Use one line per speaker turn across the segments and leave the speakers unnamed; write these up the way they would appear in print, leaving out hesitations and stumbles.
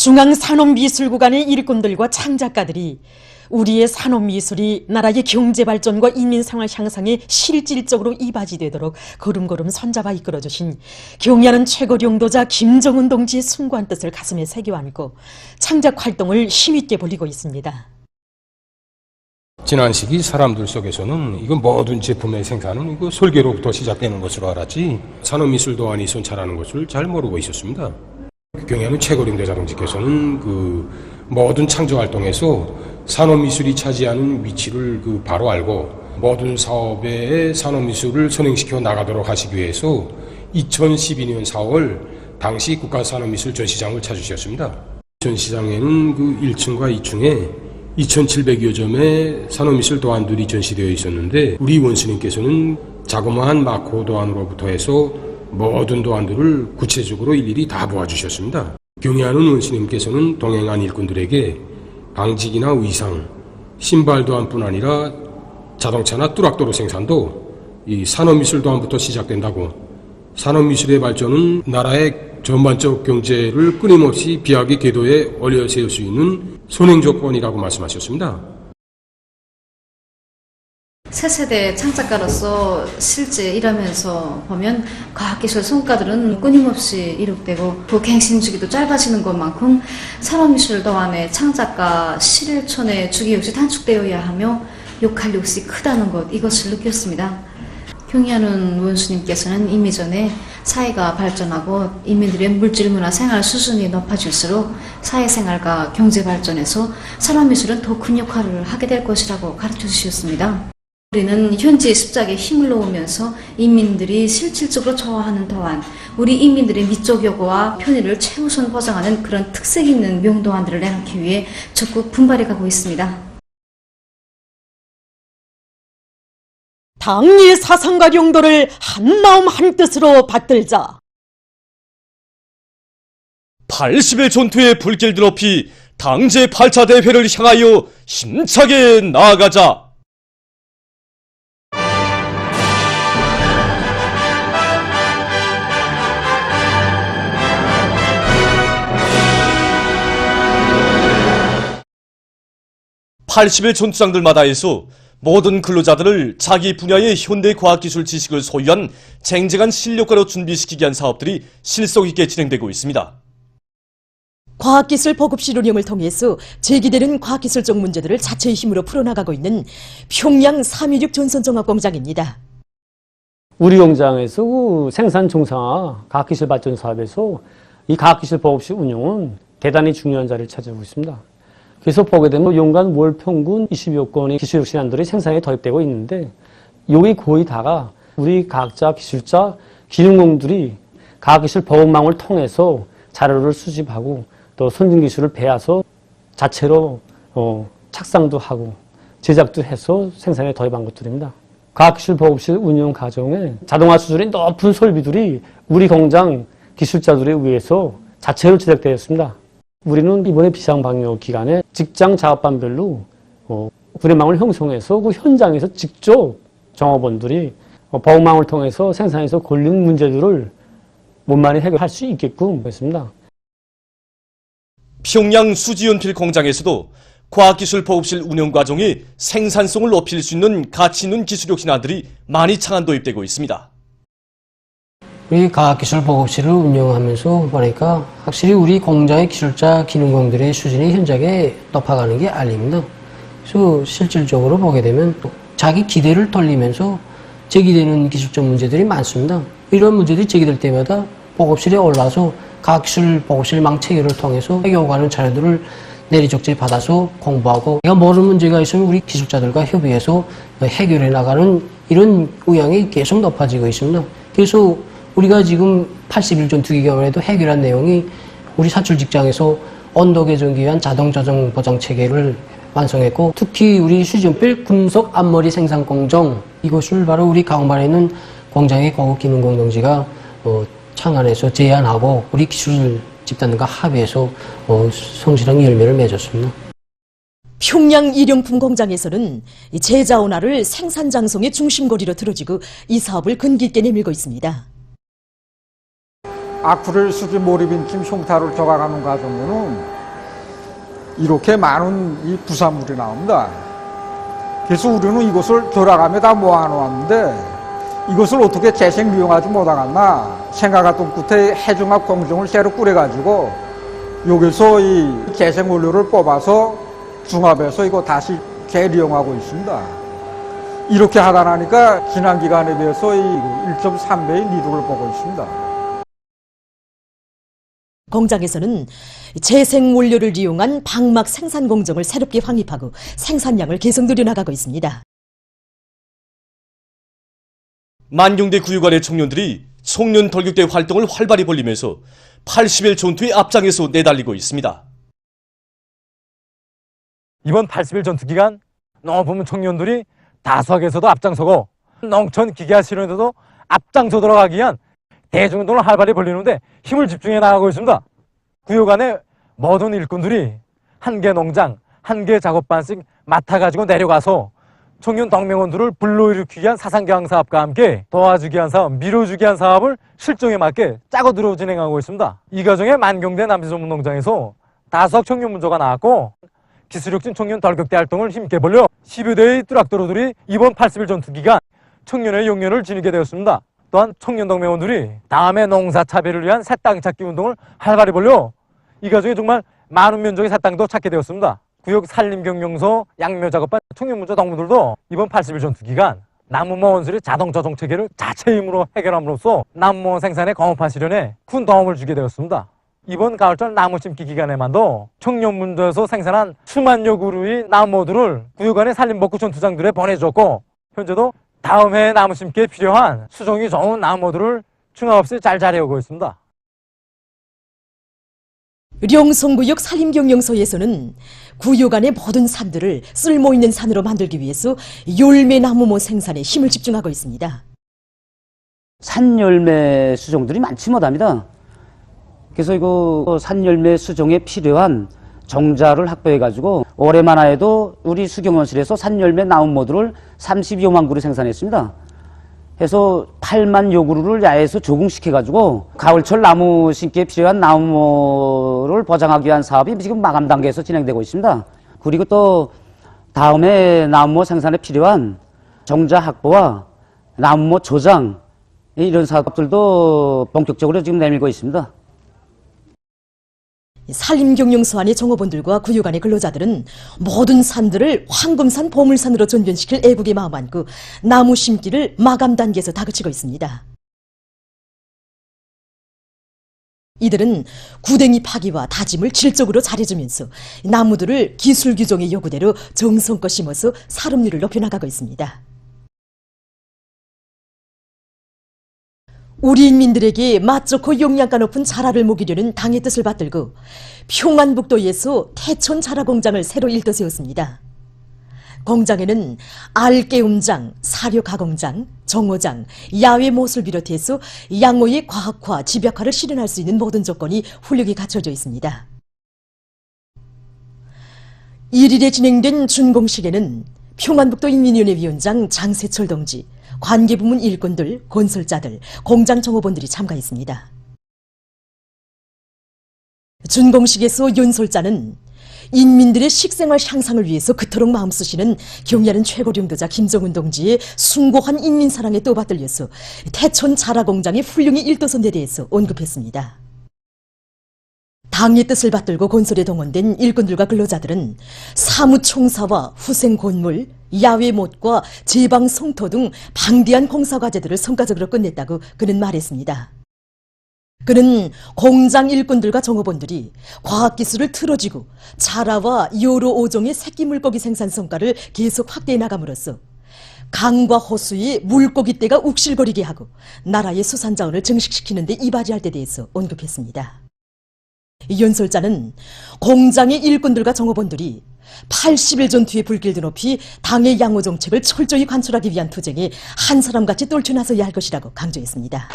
중앙산업미술구간의 일꾼들과 창작가들이 우리의 산업미술이 나라의 경제발전과 인민생활 향상에 실질적으로 이바지되도록 걸음걸음 손잡아 이끌어주신 경의하는 최고領導자 김정은 동지의 숭고한 뜻을 가슴에 새겨 안고 창작활동을 힘있게 벌이고 있습니다.
지난 시기 사람들 속에서는 이거 모든 제품의 생산은 이거 설계로부터 시작되는 것으로 알았지 산업미술도안이 손찰하는 것을 잘 모르고 있었습니다. 경의하는 최고領導자 동지께서는 그 모든 창조활동에서 산업미술이 차지하는 위치를 바로 알고 모든 사업에 산업미술을 선행시켜 나가도록 하시기 위해서 2012년 4월 당시 국가산업미술 전시장을 찾으셨습니다. 전시장에는 1층과 2층에 2,700여 점의 산업미술 도안들이 전시되어 있었는데 우리 원스님께서는 자그마한 마코 도안으로부터 해서 모든 도안들을 구체적으로 일일이 다 보아주셨습니다. 경의하는 원스님께서는 동행한 일꾼들에게 방직이나 의상, 신발 도안뿐 아니라 자동차나 뚜락도로 생산도 이 산업미술 도안부터 시작된다고 산업미술의 발전은 나라의 전반적 경제를 끊임없이 비약의 궤도에 올려 세울 수 있는 선행조건이라고 말씀하셨습니다.
새 세대 창작가로서 실제 일하면서 보면 과학기술 성과들은 끊임없이 이룩되고 그 갱신주기도 짧아지는 것만큼 산업미술 도안의 창작가 실천의 주기 역시 단축되어야 하며 역할 역시 크다는 것, 이것을 느꼈습니다. 경의하는 원수님께서는 이미 전에 사회가 발전하고 인민들의 물질문화 생활 수준이 높아질수록 사회생활과 경제발전에서 산업미술은 더 큰 역할을 하게 될 것이라고 가르쳐 주셨습니다. 우리는 현재 습작에 힘을 놓으면서 인민들이 실질적으로 좋아하는 도안, 우리 인민들의 미적 요구와 편의를 최우선 보장하는 그런 특색 있는 명도안들을 내놓기 위해 적극 분발해 가고 있습니다.
당리의 사상과 용도를 한마음 한뜻으로 받들자.
80의 전투의 불길들 높이 당제 8차 대회를 향하여 힘차게 나아가자. (80의) 전투장들마다에서 모든 근로자들을 자기 분야의 현대 과학기술 지식을 소유한 쟁쟁한 실력가로 준비시키기 위한 사업들이 실속 있게 진행되고 있습니다.
과학기술 보급실 운영을 통해서 제기되는 과학기술적 문제들을 자체의 힘으로 풀어나가고 있는 평양 316 전선종합공장입니다.
우리 공장에서 생산 정상화 과학기술 발전 사업에서 이 과학기술 보급실 운영은 대단히 중요한 자리를 차지하고 있습니다. 그래서 보게 되면 연간 월 평균 20여 건의 기술력 신안들이 생산에 도입되고 있는데 여기 거의 다가 우리 과학자, 기술자, 기능공들이 과학기술 보급망을 통해서 자료를 수집하고 또 선진기술을 배워서 자체로 착상도 하고 제작도 해서 생산에 도입한 것들입니다. 과학기술 보급실 운영 과정에 자동화 수준이 높은 설비들이 우리 공장 기술자들에 의해서 자체로 제작되었습니다. 우리는 이번에 비상방역 기간에 직장 작업반별로 분해망을 형성해서 그 현장에서 직접 종업원들이 보급망을 통해서 생산에서 걸린 문제들을 원만히 해결할 수 있게끔 했습니다.
평양 수지연필 공장에서도 과학기술 보급실 운영 과정에 생산성을 높일 수 있는 가치 있는 기술력 신안들이 많이 창안 도입되고 있습니다.
우리 과학기술 보급실을 운영하면서 보니까 확실히 우리 공장의 기술자, 기능공들의 수준이 현저하게 높아가는 게 알립니다. 그래서 실질적으로 보게 되면 자기 기대를 돌리면서 제기되는 기술적 문제들이 많습니다. 이런 문제들이 제기될 때마다 보급실에 올라서 과학기술 보급실망 체계를 통해서 해결하는 자료들을 내리적지 받아서 공부하고 내가 모르는 문제가 있으면 우리 기술자들과 협의해서 해결해 나가는 이런 의향이 계속 높아지고 있습니다. 그래서 우리가 지금 81전 투기경험에도 해결한 내용이 우리 사출 직장에서 온도 개선기 위한 자동 조정 보장 체계를 완성했고 특히 우리 수지연필 금속 앞머리 생산 공정 이것을 바로 우리 강원반에 있는 공장의 고급 기능공 동지가 창안해서 제안하고 우리 기술 집단과 합의해서 성실한 열매를 맺었습니다.
평양 일용품 공장에서는 제자원화를 생산 장성의 중심고리로 들어주고 이 사업을 근기 있게 내밀고 있습니다.
아쿠릴 수지 몰입인침 흉타를 조각하는 과정에는 이렇게 많은 이 부산물이 나옵니다. 그래서 우리는 이것을 돌아가며 다 모아놓았는데 이것을 어떻게 재생利용하지 못하겠나 생각했던 끝에 해중합 공정을 새로 꾸려가지고 여기서 이 재생원료를 뽑아서 중합해서 이거 다시 재利用하고 있습니다. 이렇게 하다 나니까 지난 기간에 비해서 이 1.3배의 이득을 보고 있습니다.
공장에서는 재생 원료를 이용한 방막 생산 공정을 새롭게 확립하고 생산량을 계속 늘려나가고 있습니다.
만경대 구유관의 청년들이 송년 돌격대 활동을 활발히 벌리면서 80일 전투의 앞장에서 내달리고 있습니다.
이번 80일 전투 기간 보면 청년들이 다수학에서도 앞장서고 농촌 기계화 실현에서도 앞장서 들어가기 위한 대중운동을 활발히 벌리는데 힘을 집중해 나가고 있습니다. 구요간의 모든 일꾼들이 한 개 농장, 한 개 작업반씩 맡아가지고 내려가서 청년 동맹원들을 불러일으키기 위한 사상경항 사업과 함께 도와주기 위한 사업, 밀어주기 위한 사업을 실정에 맞게 짜고 들어 진행하고 있습니다. 이 과정에 만경대 남지전문농장에서 다수학 청년 문조가 나왔고 기술혁신 청년 돌격대 활동을 힘있게 벌려 10여 대의 뚜락도로들이 이번 80일 전투 기간 청년의 용연을 지니게 되었습니다. 또한 청년 동맹원들이 다음에 농사 차별을 위한 새 땅 찾기 운동을 활발히 벌려 이 과정에 정말 많은 면적의 새 땅도 찾게 되었습니다. 구역 산림경영소 양묘작업반 청년문조 동무들도 이번 80일 전투 기간 나무모 원수의 자동조정 체계를 자체 힘으로 해결함으로써 나무모 생산의 공업화 실현에 큰 도움을 주게 되었습니다. 이번 가을철 나무 심기 기간에만도 청년문조에서 생산한 수만여 그루의 나무들을 구역안의 산림복구 전투장들에 보내줬고 현재도 다음 해에 나무 심기에 필요한 수종이 좋은 나무들을 중화 없이 잘 자리하고 있습니다.
령송구역 산림경영소에서는 구역 안의 모든 산들을 쓸모있는 산으로 만들기 위해서 열매나무모 생산에 힘을 집중하고 있습니다.
산열매 수종들이 많지 못합니다. 그래서 이거 산열매 수종에 필요한 정자를 확보해가지고 올해만 해도 우리 수경원실에서 산열매 나무모들을 32만 그루 생산했습니다. 해서 8만 여 그루를 야외에서 조궁시켜가지고 가을철 나무 심기에 필요한 나무를 보장하기 위한 사업이 지금 마감 단계에서 진행되고 있습니다. 그리고 또 다음에 나무모 생산에 필요한 정자 확보와 나무모 조장 이런 사업들도 본격적으로 지금 내밀고 있습니다.
산림경영소 안의 종업원들과 구역 안의 근로자들은 모든 산들을 황금산 보물산으로 전변시킬 애국의 마음 안고 나무 심기를 마감 단계에서 다그치고 있습니다. 이들은 구덩이 파기와 다짐을 질적으로 잘해주면서 나무들을 기술 규정의 요구대로 정성껏 심어서 사름률을 높여나가고 있습니다. 우리 인민들에게 맛 좋고 영양가 높은 자라를 먹이려는 당의 뜻을 받들고 평안북도에서 태촌 자라공장을 새로 일떠 세웠습니다. 공장에는 알깨움장, 사료가공장, 정호장, 야외 못을 비롯해서 양호의 과학화, 집약화를 실현할 수 있는 모든 조건이 훌륭히 갖춰져 있습니다. 1일에 진행된 준공식에는 평안북도 인민위원회 위원장 장세철 동지, 관계부문 일꾼들, 건설자들, 공장 종업원들이 참가했습니다. 준공식에서 연설자는 인민들의 식생활 향상을 위해서 그토록 마음쓰시는 경의하는 최고령도자 김정은 동지의 숭고한 인민사랑에 떠받들려서 태촌 자라공장의 훌륭히 일도선에 대해서 언급했습니다. 당의 뜻을 받들고 건설에 동원된 일꾼들과 근로자들은 사무총사와 후생곤물, 야외못과 제방송토 등 방대한 공사과제들을 성과적으로 끝냈다고 그는 말했습니다. 그는 공장 일꾼들과 종업원들이 과학기술을 틀어쥐고 자라와 여러 5종의 새끼 물고기 생산 성과를 계속 확대해 나감으로써 강과 호수의 물고기떼가 욱실거리게 하고 나라의 수산자원을 증식시키는 데 이바지할 데 대해서 언급했습니다. 연설자는 공장의 일꾼들과 종업원들이 80일 전투의 불길도 높이 당의 양호 정책을 철저히 관철하기 위한 투쟁에 한 사람같이 떨쳐나서야 할 것이라고 강조했습니다.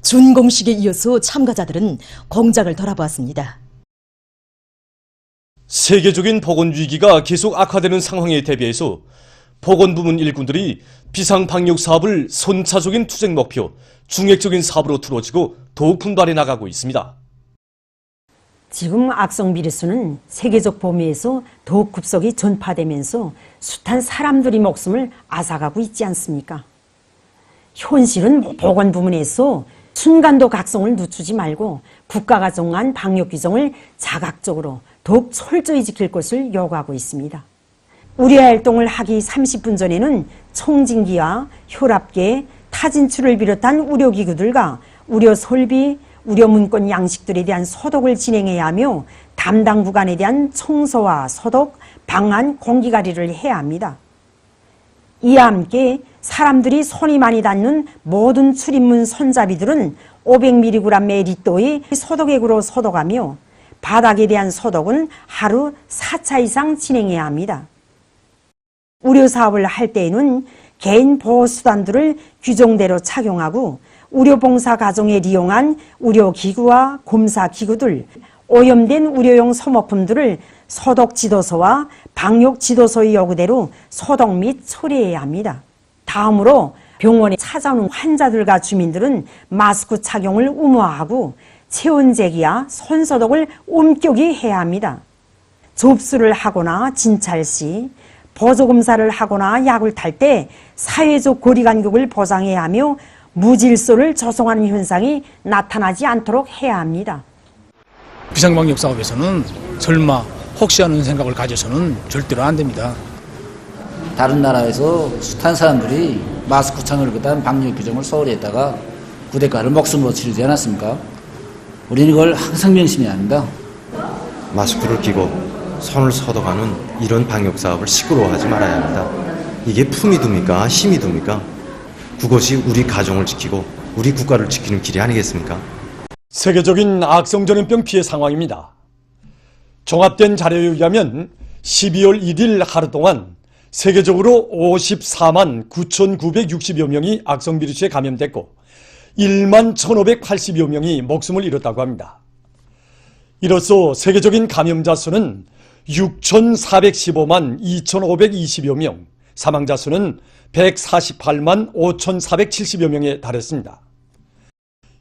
준공식에 이어서 참가자들은 공장을 돌아보았습니다.
세계적인 보건 위기가 계속 악화되는 상황에 대비해서 보건부문 일꾼들이 비상방역 사업을 선차적인 투쟁 목표, 중획적인 사업으로 두어지고 더욱 분발해 나가고 있습니다.
지금 악성 비루스는 세계적 범위에서 더욱 급속히 전파되면서 숱한 사람들의 목숨을 앗아가고 있지 않습니까? 현실은 보건부문에서 순간도 각성을 늦추지 말고 국가가 정한 방역 규정을 자각적으로 더욱 철저히 지킬 것을 요구하고 있습니다. 의료 활동을 하기 30분 전에는 청진기와 혈압계, 타진출을 비롯한 의료기구들과 의료 설비, 의료 문건 양식들에 대한 소독을 진행해야 하며 담당 구간에 대한 청소와 소독, 방한, 공기가리를 해야 합니다. 이와 함께 사람들이 손이 많이 닿는 모든 출입문 손잡이들은 500mg 리터의 소독액으로 소독하며 바닥에 대한 소독은 하루 4차 이상 진행해야 합니다. 의료 사업을 할 때에는 개인 보호수단들을 규정대로 착용하고 의료봉사 과정에 이용한 의료기구와 검사기구들, 오염된 의료용 소모품들을 소독지도서와 방역지도서의 요구대로 소독 및 처리해야 합니다. 다음으로 병원에 찾아오는 환자들과 주민들은 마스크 착용을 의무화하고 체온재기와 손소독을 엄격히 해야 합니다. 접수를 하거나 진찰 시, 보조검사를 하거나 약을 탈 때 사회적 거리간격을 보장해야 하며 무질서를 조성하는 현상이 나타나지 않도록 해야 합니다.
비상방역 사업에서는 설마 혹시 하는 생각을 가져서는 절대로 안 됩니다.
다른 나라에서 숱한 사람들이 마스크 착용을 그다음 방역 규정을 소홀히 했다가 그 대가를 목숨으로 치르지 않았습니까? 우리는 이걸 항상 명심해야 합니다.
마스크를 끼고 손을 소독하는 이런 방역 사업을 시끄러워하지 말아야 합니다. 이게 품이 듭니까? 힘이 듭니까? 그것이 우리 가정을 지키고 우리 국가를 지키는 길이 아니겠습니까?
세계적인 악성 전염병 피해 상황입니다. 종합된 자료에 의하면 12월 1일 하루 동안 세계적으로 54만 9,960여 명이 악성 비루스에 감염됐고 1만 1,580여 명이 목숨을 잃었다고 합니다. 이로써 세계적인 감염자 수는 6,415만 2,520여 명, 사망자 수는 148만 5,470여 명에 달했습니다.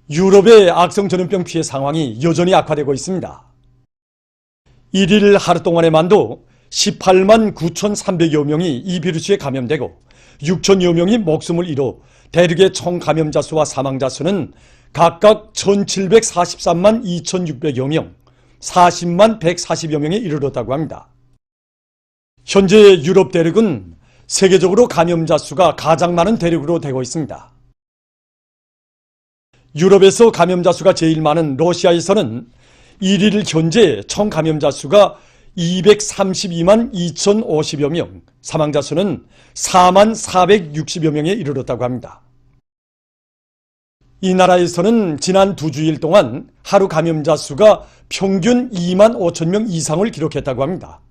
유럽의 악성 전염병 피해 상황이 여전히 악화되고 있습니다. 1일 하루 동안에만도 18만 9,300여 명이 이 비루스에 감염되고 6천여 명이 목숨을 잃어 대륙의 총 감염자 수와 사망자 수는 각각 1,743만 2,600여 명, 40만 140여 명에 이르렀다고 합니다. 현재 유럽 대륙은 세계적으로 감염자 수가 가장 많은 대륙으로 되고 있습니다. 유럽에서 감염자 수가 제일 많은 러시아에서는 1일 현재 총 감염자 수가 232만 2,050여 명, 사망자 수는 4만 460여 명에 이르렀다고 합니다. 이 나라에서는 지난 2주일 동안 하루 감염자 수가 평균 2만 5천 명 이상을 기록했다고 합니다.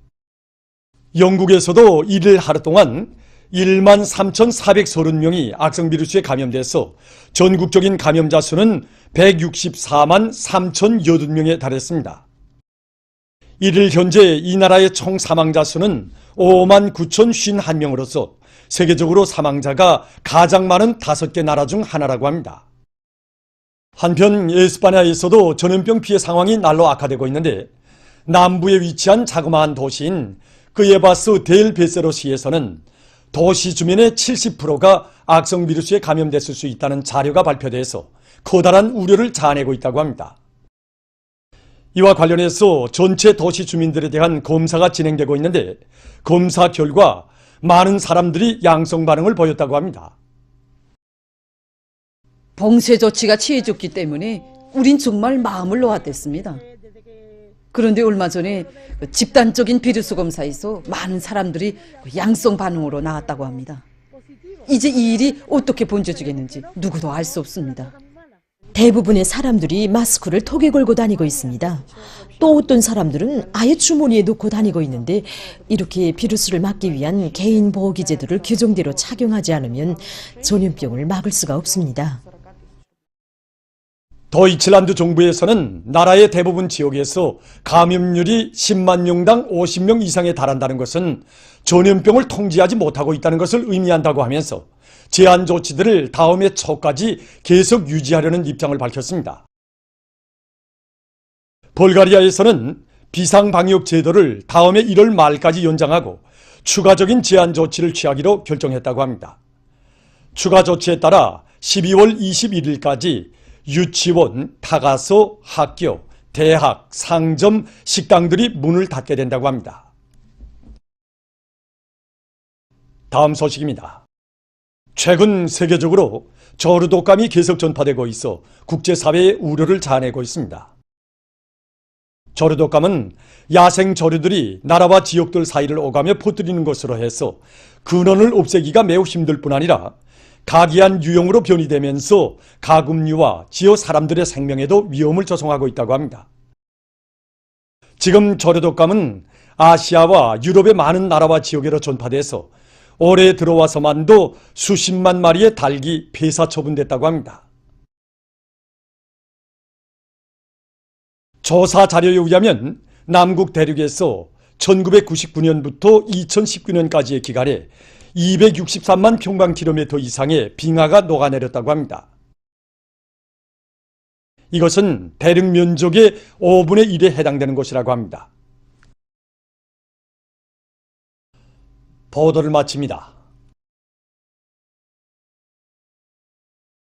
영국에서도 1일 하루 동안 1만 3,430명이 악성 비루스에 감염돼서 전국적인 감염자 수는 164만 3,080명에 달했습니다. 1일 현재 이 나라의 총 사망자 수는 5만 9,051명으로서 세계적으로 사망자가 가장 많은 5개 나라 중 하나라고 합니다. 한편 에스파냐에서도 전염병 피해 상황이 날로 악화되고 있는데 남부에 위치한 자그마한 도시인 그예바스 델 베세로시에서는 도시 주민의 70%가 악성 비루스에 감염됐을 수 있다는 자료가 발표돼서 커다란 우려를 자아내고 있다고 합니다. 이와 관련해서 전체 도시 주민들에 대한 검사가 진행되고 있는데 검사 결과 많은 사람들이 양성 반응을 보였다고 합니다.
봉쇄 조치가 취해졌기 때문에 우린 정말 마음을 놓았댔습니다. 그런데 얼마 전에 집단적인 비루스 검사에서 많은 사람들이 양성 반응으로 나왔다고 합니다. 이제 이 일이 어떻게 번져지겠는지 누구도 알 수 없습니다.
대부분의 사람들이 마스크를 턱에 걸고 다니고 있습니다. 또 어떤 사람들은 아예 주머니에 넣고 다니고 있는데 이렇게 비루스를 막기 위한 개인 보호 기제들을 규정대로 착용하지 않으면 전염병을 막을 수가 없습니다.
도이칠란드 정부에서는 나라의 대부분 지역에서 감염률이 10만 명당 50명 이상에 달한다는 것은 전염병을 통제하지 못하고 있다는 것을 의미한다고 하면서 제한 조치들을 다음 해 초까지 계속 유지하려는 입장을 밝혔습니다. 불가리아에서는 비상방역 제도를 다음 해 1월 말까지 연장하고 추가적인 제한 조치를 취하기로 결정했다고 합니다. 추가 조치에 따라 12월 21일까지 유치원, 타가소, 학교, 대학, 상점, 식당들이 문을 닫게 된다고 합니다. 다음 소식입니다. 최근 세계적으로 저류 독감이 계속 전파되고 있어 국제사회의 우려를 자아내고 있습니다. 저류 독감은 야생 저류들이 나라와 지역들 사이를 오가며 퍼뜨리는 것으로 해서 근원을 없애기가 매우 힘들 뿐 아니라 가기한 유형으로 변이되면서 가금류와 지역 사람들의 생명에도 위험을 조성하고 있다고 합니다. 지금 저류 독감은 아시아와 유럽의 많은 나라와 지역으로 전파돼서 올해 들어와서만도 수십만 마리의 닭이 폐사 처분됐다고 합니다. 조사 자료에 의하면 남극 대륙에서 1999년부터 2019년까지의 기간에 263만 평방킬로미터 이상의 빙하가 녹아내렸다고 합니다. 이것은 대륙 면적의 5분의 1에 해당되는 것이라고 합니다. 보도를 마칩니다.